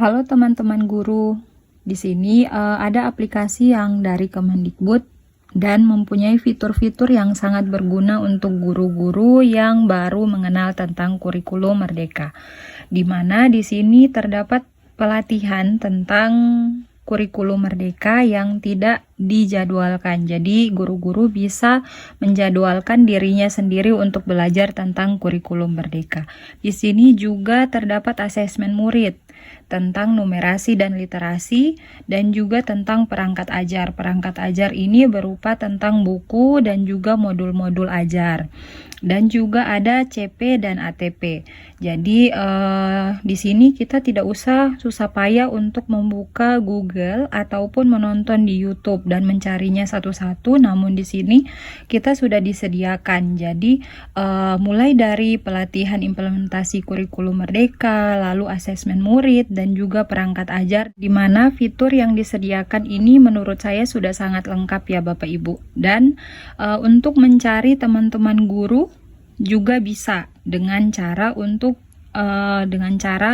Halo teman-teman guru, di sini ada aplikasi yang dari Kemendikbud dan mempunyai fitur-fitur yang sangat berguna untuk guru-guru yang baru mengenal tentang kurikulum Merdeka. Di mana di sini terdapat pelatihan tentang kurikulum Merdeka yang tidak dijadwalkan. Jadi guru-guru bisa menjadwalkan dirinya sendiri untuk belajar tentang kurikulum Merdeka. Di sini juga terdapat asesmen murid tentang numerasi dan literasi dan juga tentang perangkat ajar. Perangkat ajar ini berupa tentang buku dan juga modul-modul ajar. Dan juga ada CP dan ATP. Jadi di sini kita tidak usah susah payah untuk membuka Google ataupun menonton di YouTube dan mencarinya satu-satu. Namun di sini kita sudah disediakan. Jadi mulai dari pelatihan implementasi kurikulum Merdeka, lalu asesmen murid dan juga perangkat ajar, di mana fitur yang disediakan ini menurut saya sudah sangat lengkap ya Bapak Ibu. Dan untuk mencari teman-teman guru juga bisa dengan cara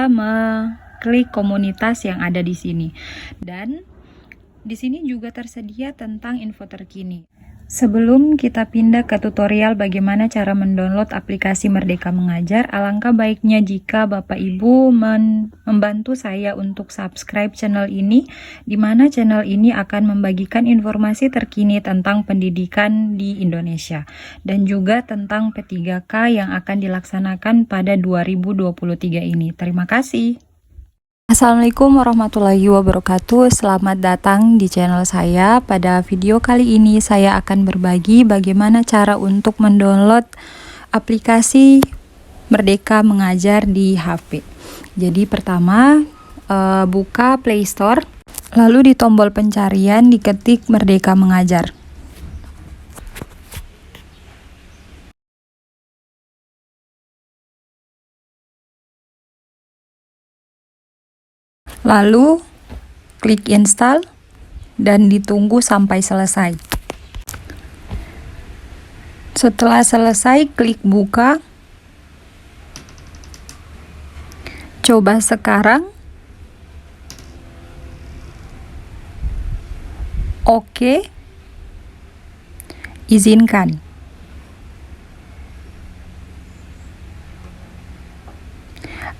mengklik komunitas yang ada di sini. Dan di sini juga tersedia tentang info terkini. Sebelum kita pindah ke tutorial bagaimana cara mendownload aplikasi Merdeka Mengajar, alangkah baiknya jika Bapak Ibu membantu saya untuk subscribe channel ini, di mana channel ini akan membagikan informasi terkini tentang pendidikan di Indonesia dan juga tentang P3K yang akan dilaksanakan pada 2023 ini. Terima kasih. Assalamualaikum warahmatullahi wabarakatuh. Selamat datang di channel saya. Pada video kali ini saya akan berbagi bagaimana cara untuk mendownload aplikasi Merdeka Mengajar di HP. Jadi pertama buka Play Store, lalu di tombol pencarian diketik Merdeka Mengajar. Lalu klik install dan ditunggu sampai selesai. Setelah selesai, klik buka. Coba sekarang. Oke. Izinkan.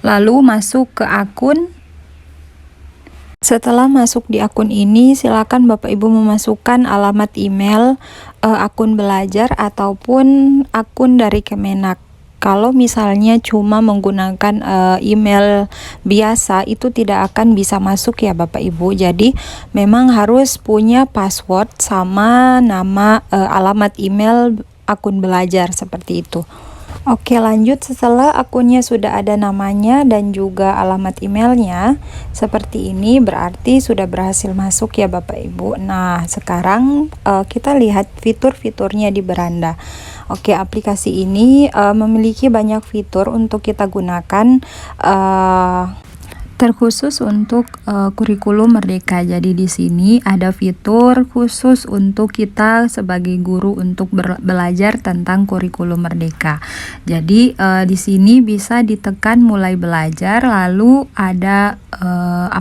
Lalu masuk ke akun. Setelah masuk di akun ini, silakan Bapak Ibu memasukkan alamat email, akun belajar ataupun akun dari Kemenak. Kalau misalnya cuma menggunakan email biasa, itu tidak akan bisa masuk ya Bapak Ibu. Jadi memang harus punya password sama nama, alamat email akun belajar seperti itu. Oke, lanjut. Setelah akunnya sudah ada namanya dan juga alamat emailnya seperti ini, berarti sudah berhasil masuk ya Bapak Ibu. Nah, sekarang kita lihat fitur-fiturnya di beranda. Oke, aplikasi ini memiliki banyak fitur untuk kita gunakan, terkhusus untuk kurikulum Merdeka. Jadi di sini ada fitur khusus untuk kita sebagai guru untuk belajar tentang kurikulum Merdeka. Jadi di sini bisa ditekan mulai belajar, lalu ada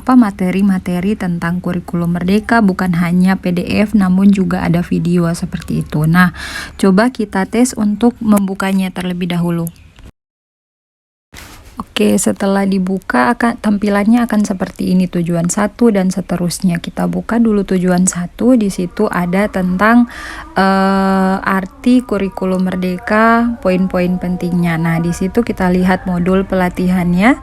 materi-materi tentang kurikulum Merdeka, bukan hanya PDF namun juga ada video seperti itu. Nah, coba kita tes untuk membukanya terlebih dahulu. Oke, setelah dibuka tampilannya akan seperti ini, tujuan 1 dan seterusnya. Kita buka dulu tujuan 1. Di situ ada tentang arti kurikulum Merdeka, poin-poin pentingnya. Nah, di situ kita lihat modul pelatihannya.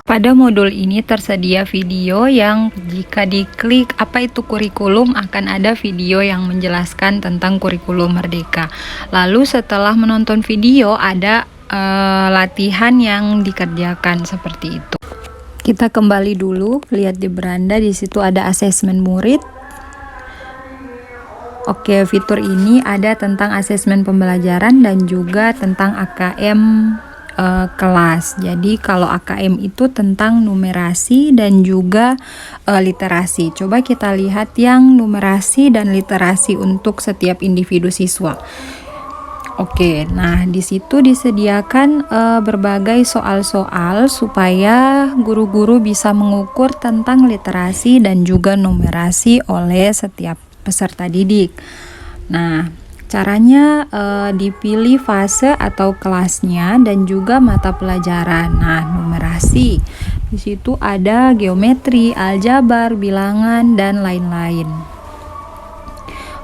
Pada modul ini tersedia video yang jika diklik apa itu kurikulum, akan ada video yang menjelaskan tentang kurikulum Merdeka. Lalu setelah menonton video ada latihan yang dikerjakan seperti itu. Kita kembali dulu, lihat di beranda, di situ ada asesmen murid. Oke, fitur ini ada tentang asesmen pembelajaran dan juga tentang AKM kelas. Jadi kalau AKM itu tentang numerasi dan juga literasi. Coba kita lihat yang numerasi dan literasi untuk setiap individu siswa. Oke, nah di situ disediakan berbagai soal-soal supaya guru-guru bisa mengukur tentang literasi dan juga numerasi oleh setiap peserta didik. Nah, caranya dipilih fase atau kelasnya dan juga mata pelajaran. Nah, numerasi. Di situ ada geometri, aljabar, bilangan, dan lain-lain.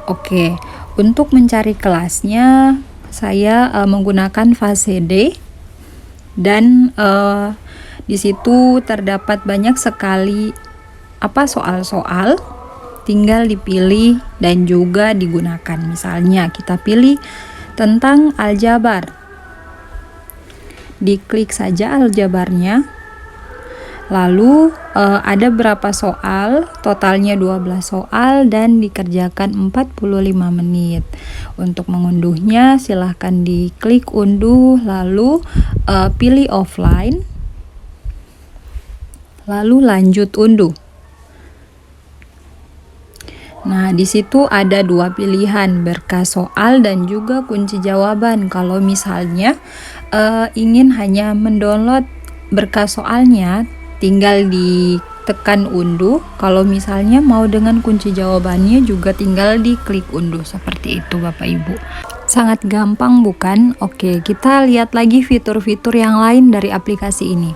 Oke, untuk mencari kelasnya saya menggunakan fase D dan di situ terdapat banyak sekali soal-soal, tinggal dipilih dan juga digunakan. Misalnya kita pilih tentang aljabar, diklik saja aljabarnya, lalu ada berapa soal, totalnya 12 soal dan dikerjakan 45 menit. Untuk mengunduhnya silahkan diklik unduh, lalu pilih offline, lalu lanjut unduh. Nah, di situ ada dua pilihan, berkas soal dan juga kunci jawaban. Kalau misalnya ingin hanya mendownload berkas soalnya, tinggal ditekan unduh. Kalau misalnya mau dengan kunci jawabannya juga tinggal diklik unduh. Seperti itu Bapak Ibu. Sangat gampang bukan? Oke, kita lihat lagi fitur-fitur yang lain dari aplikasi ini.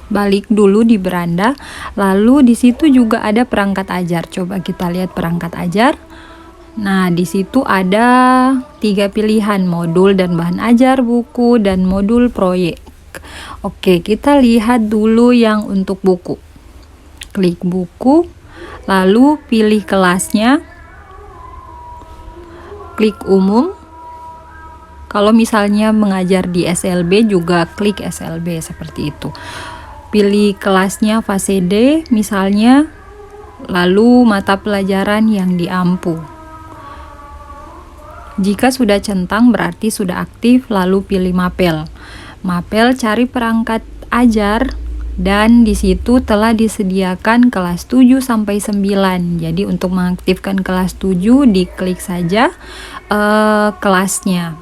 Balik dulu di beranda, lalu di situ juga ada perangkat ajar. Coba kita lihat perangkat ajar. Nah, di situ ada 3 pilihan, modul dan bahan ajar, buku, dan modul proyek. Oke, kita lihat dulu yang untuk buku. Klik buku, lalu pilih kelasnya, klik umum. Kalau misalnya mengajar di SLB juga klik SLB seperti itu. Pilih kelasnya fase D misalnya, lalu mata pelajaran yang diampu. Jika sudah centang berarti sudah aktif, lalu pilih mapel. Mapel cari perangkat ajar dan di situ telah disediakan kelas 7 sampai 9. Jadi untuk mengaktifkan kelas 7 diklik saja kelasnya.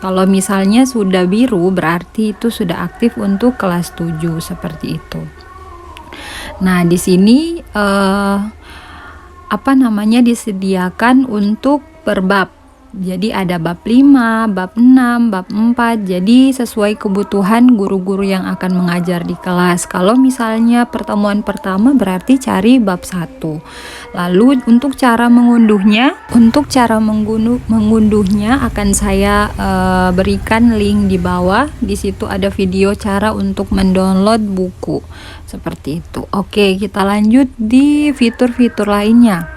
Kalau misalnya sudah biru berarti itu sudah aktif untuk kelas 7 seperti itu. Nah, di sini disediakan untuk per bab. Jadi ada bab 5, bab 6, bab 4. Jadi sesuai kebutuhan guru-guru yang akan mengajar di kelas. Kalau misalnya pertemuan pertama berarti cari bab 1. Lalu untuk cara mengunduhnya, akan saya berikan link di bawah. Di situ ada video cara untuk mendownload buku. Seperti itu. Oke, kita lanjut di fitur-fitur lainnya.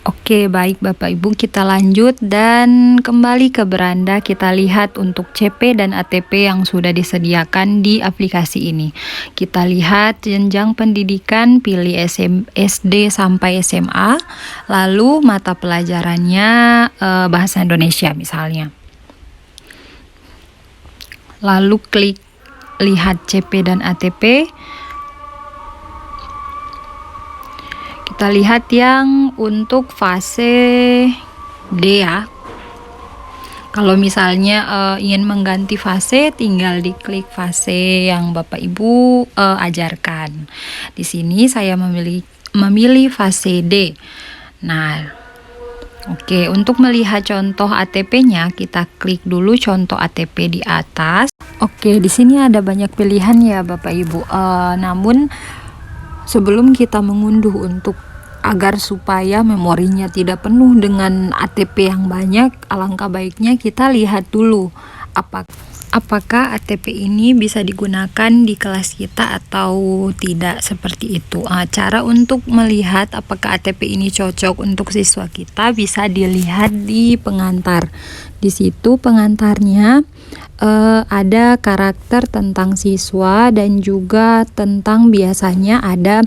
Oke, baik Bapak Ibu, kita lanjut dan kembali ke beranda. Kita lihat untuk CP dan ATP yang sudah disediakan di aplikasi ini. Kita lihat jenjang pendidikan, pilih SD sampai SMA, lalu mata pelajarannya bahasa Indonesia misalnya. Lalu klik lihat CP dan ATP. Kita lihat yang untuk fase D ya. Kalau misalnya ingin mengganti fase, tinggal diklik fase yang Bapak Ibu ajarkan. Di sini saya memilih fase D. Nah, oke, untuk melihat contoh ATP-nya, kita klik dulu contoh ATP di atas. Oke, di sini ada banyak pilihan ya Bapak Ibu. Namun sebelum kita mengunduh agar supaya memorinya tidak penuh dengan ATP yang banyak, alangkah baiknya kita lihat dulu apakah ATP ini bisa digunakan di kelas kita atau tidak, seperti itu. Cara untuk melihat apakah ATP ini cocok untuk siswa kita bisa dilihat di pengantar. Di situ pengantarnya ada karakter tentang siswa dan juga tentang, biasanya ada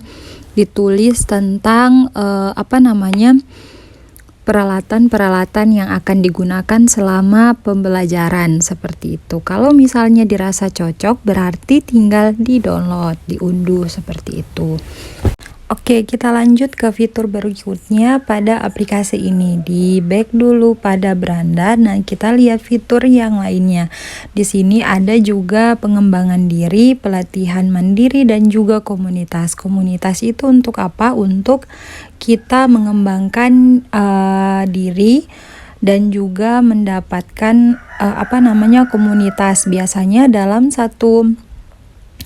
ditulis tentang peralatan-peralatan yang akan digunakan selama pembelajaran, seperti itu. Kalau misalnya dirasa cocok berarti tinggal di-download, diunduh seperti itu. Oke, kita lanjut ke fitur berikutnya pada aplikasi ini. Di back dulu pada beranda. Nah, kita lihat fitur yang lainnya. Di sini ada juga pengembangan diri, pelatihan mandiri, dan juga komunitas. Komunitas itu untuk apa? Untuk kita mengembangkan diri dan juga mendapatkan komunitas. Biasanya dalam satu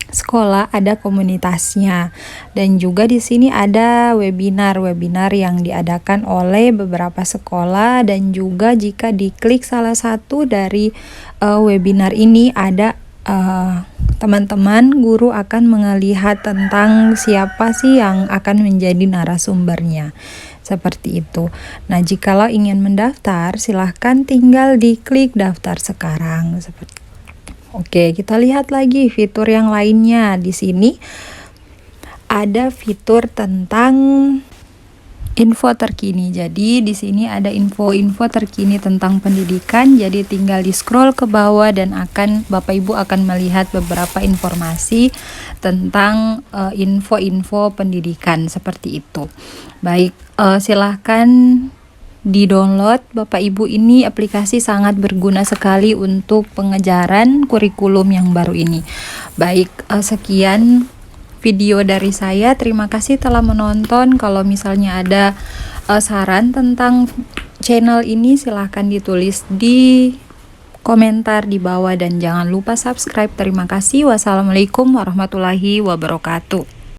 sekolah ada komunitasnya, dan juga di sini ada webinar yang diadakan oleh beberapa sekolah, dan juga jika diklik salah satu dari webinar ini ada teman-teman guru akan melihat tentang siapa sih yang akan menjadi narasumbernya, seperti itu. Nah, jikalau ingin mendaftar, silahkan tinggal diklik daftar sekarang. Oke, kita lihat lagi fitur yang lainnya. Di sini ada fitur tentang info terkini. Jadi di sini ada info-info terkini tentang pendidikan. Jadi tinggal di scroll ke bawah dan Bapak Ibu akan melihat beberapa informasi tentang info-info pendidikan seperti itu. Baik, silahkan di-download Bapak Ibu. Ini aplikasi sangat berguna sekali untuk pengejaran kurikulum yang baru ini. Baik, sekian video dari saya. Terima kasih telah menonton. Kalau misalnya ada saran tentang channel ini, silahkan ditulis di komentar di bawah dan jangan lupa subscribe. Terima kasih. Wassalamualaikum warahmatullahi wabarakatuh.